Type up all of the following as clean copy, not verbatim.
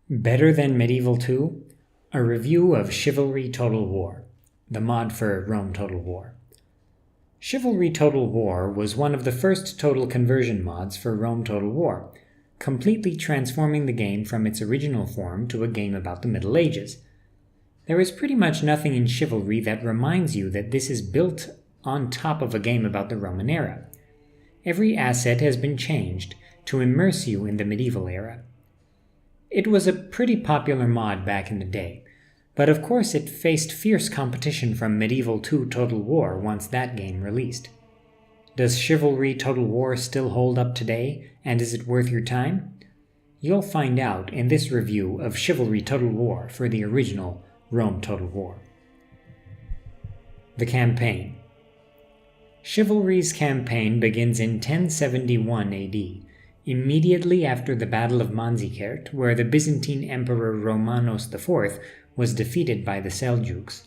Better than Medieval 2? A review of Chivalry Total War, the mod for Rome Total War. Chivalry Total War was one of the first total conversion mods for Rome Total War, completely transforming the game from its original form to a game about the Middle Ages. There is pretty much nothing in Chivalry that reminds you that this is built on top of a game about the Roman era. Every asset has been changed to immerse you in the medieval era. It was a pretty popular mod back in the day, but of course it faced fierce competition from Medieval 2 Total War once that game released. Does Chivalry Total War still hold up today, and is it worth your time? You'll find out in this review of Chivalry Total War for the original Rome Total War. The Campaign. Chivalry's campaign begins in 1071 AD, immediately after the Battle of Manzikert, where the Byzantine Emperor Romanos IV was defeated by the Seljuks.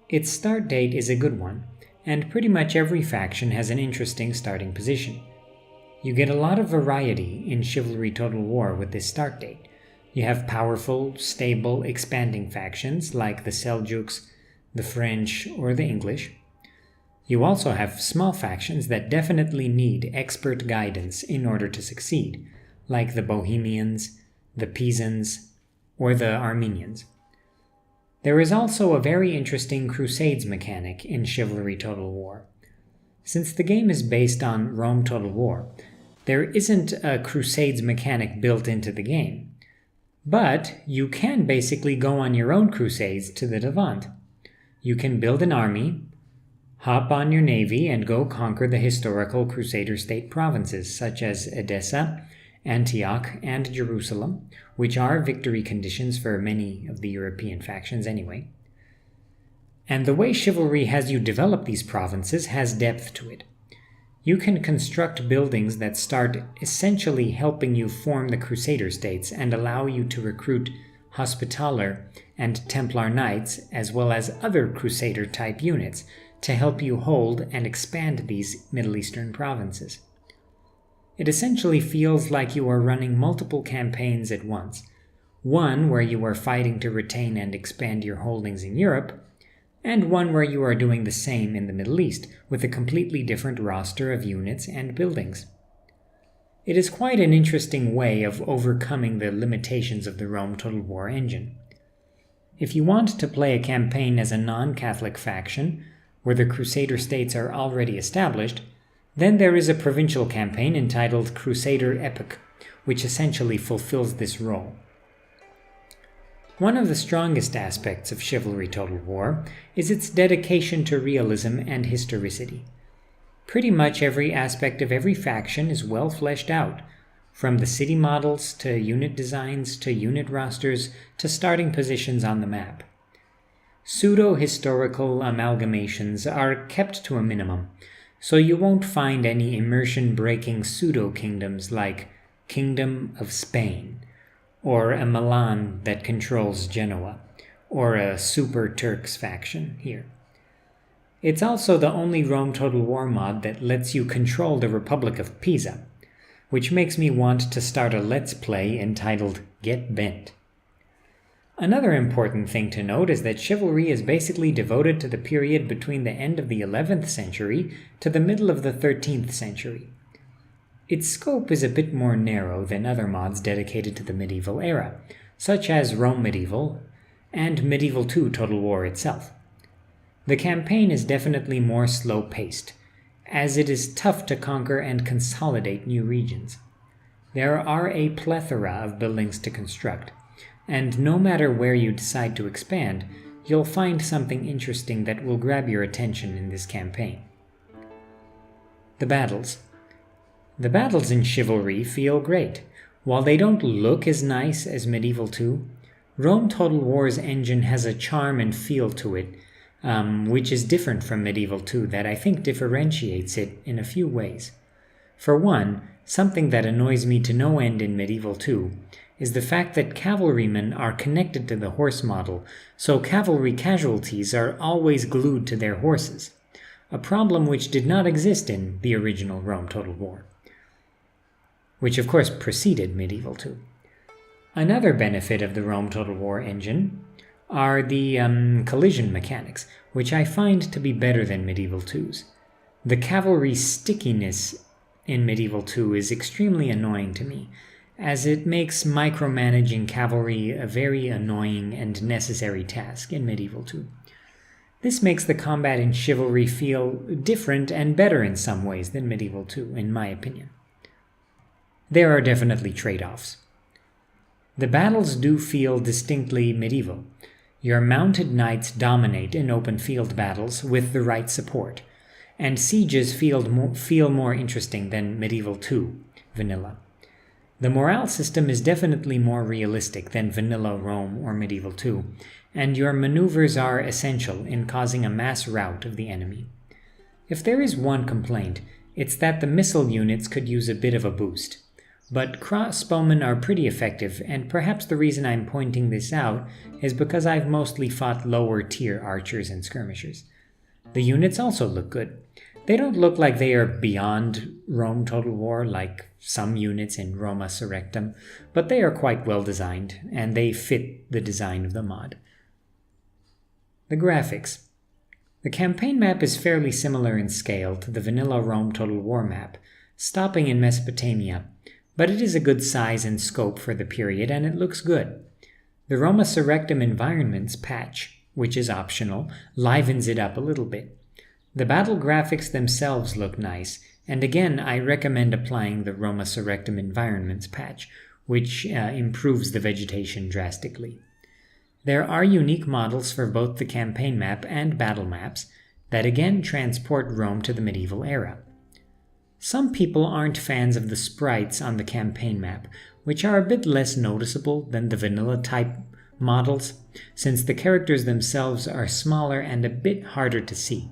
Its start date is a good one, and pretty much every faction has an interesting starting position. You get a lot of variety in Chivalry Total War with this start date. You have powerful, stable, expanding factions like the Seljuks, the French, or the English. You also have small factions that definitely need expert guidance in order to succeed, like the Bohemians, the Pisans, or the Armenians. There is also a very interesting Crusades mechanic in Chivalry Total War. Since the game is based on Rome Total War, there isn't a Crusades mechanic built into the game. But you can basically go on your own crusades to the Levant. You can build an army, hop on your navy, and go conquer the historical Crusader State provinces such as Edessa, Antioch, and Jerusalem, which are victory conditions for many of the European factions anyway. And the way Chivalry has you develop these provinces has depth to it. You can construct buildings that start essentially helping you form the Crusader States and allow you to recruit Hospitaller and Templar Knights, as well as other Crusader-type units, to help you hold and expand these Middle Eastern provinces. It essentially feels like you are running multiple campaigns at once, one where you are fighting to retain and expand your holdings in Europe, and one where you are doing the same in the Middle East with a completely different roster of units and buildings. It is quite an interesting way of overcoming the limitations of the Rome Total War engine. If you want to play a campaign as a non-Catholic faction, where the Crusader States are already established, then there is a provincial campaign entitled Crusader Epoch, which essentially fulfills this role. One of the strongest aspects of Chivalry Total War is its dedication to realism and historicity. Pretty much every aspect of every faction is well fleshed out, from the city models to unit designs to unit rosters to starting positions on the map. Pseudo-historical amalgamations are kept to a minimum, so you won't find any immersion-breaking pseudo-kingdoms like Kingdom of Spain, or a Milan that controls Genoa, or a Super Turks faction here. It's also the only Rome Total War mod that lets you control the Republic of Pisa, which makes me want to start a Let's Play entitled Get Bent. Another important thing to note is that Chivalry is basically devoted to the period between the end of the 11th century to the middle of the 13th century. Its scope is a bit more narrow than other mods dedicated to the medieval era, such as Rome Medieval and Medieval 2 Total War itself. The campaign is definitely more slow-paced, as it is tough to conquer and consolidate new regions. There are a plethora of buildings to construct, and no matter where you decide to expand, you'll find something interesting that will grab your attention in this campaign. The battles. The battles in Chivalry feel great. While they don't look as nice as Medieval 2, Rome Total War's engine has a charm and feel to it, which is different from Medieval 2 that I think differentiates it in a few ways. For one, something that annoys me to no end in Medieval 2 is the fact that cavalrymen are connected to the horse model, so cavalry casualties are always glued to their horses, a problem which did not exist in the original Rome Total War, which of course preceded Medieval 2. Another benefit of the Rome Total War engine are the collision mechanics, which I find to be better than Medieval 2's. The cavalry stickiness in Medieval 2 is extremely annoying to me, as it makes micromanaging cavalry a very annoying and necessary task in Medieval 2. This makes the combat in Chivalry feel different and better in some ways than Medieval 2, in my opinion. There are definitely trade-offs. The battles do feel distinctly medieval. Your mounted knights dominate in open field battles with the right support, and sieges feel more interesting than Medieval 2 vanilla. The morale system is definitely more realistic than vanilla Rome or Medieval 2, and your maneuvers are essential in causing a mass rout of the enemy. If there is one complaint, it's that the missile units could use a bit of a boost. But crossbowmen are pretty effective, and perhaps the reason I'm pointing this out is because I've mostly fought lower tier archers and skirmishers. The units also look good. They don't look like they are beyond Rome Total War like some units in Roma Surrectum, but they are quite well designed, and they fit the design of the mod. The graphics. The campaign map is fairly similar in scale to the vanilla Rome Total War map, stopping in Mesopotamia, but it is a good size and scope for the period, and it looks good. The Roma Surrectum Environments patch, which is optional, livens it up a little bit. The battle graphics themselves look nice, and again I recommend applying the Roma Surrectum Environments patch, which improves the vegetation drastically. There are unique models for both the campaign map and battle maps that again transport Rome to the medieval era. Some people aren't fans of the sprites on the campaign map, which are a bit less noticeable than the vanilla-type models, since the characters themselves are smaller and a bit harder to see.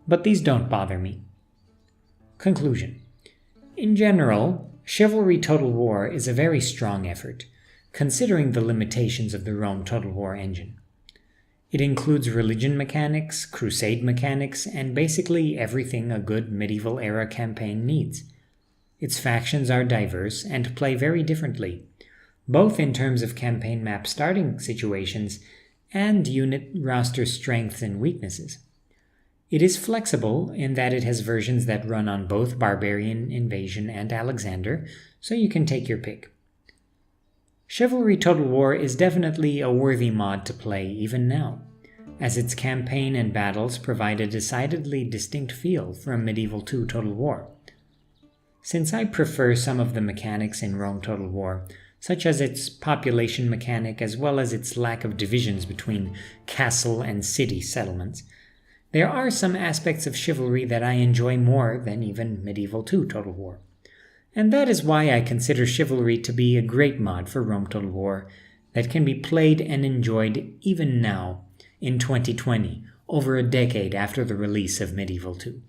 But these don't bother me. Conclusion. In general, Chivalry Total War is a very strong effort, considering the limitations of the Rome Total War engine. It includes religion mechanics, crusade mechanics, and basically everything a good medieval-era campaign needs. Its factions are diverse and play very differently, both in terms of campaign map starting situations and unit roster strengths and weaknesses. It is flexible in that it has versions that run on both Barbarian Invasion and Alexander, so you can take your pick. Chivalry Total War is definitely a worthy mod to play even now, as its campaign and battles provide a decidedly distinct feel from Medieval 2 Total War. Since I prefer some of the mechanics in Rome Total War, such as its population mechanic as well as its lack of divisions between castle and city settlements, there are some aspects of Chivalry that I enjoy more than even Medieval 2 Total War. And that is why I consider Chivalry to be a great mod for Rome Total War that can be played and enjoyed even now, in 2020, over a decade after the release of Medieval 2.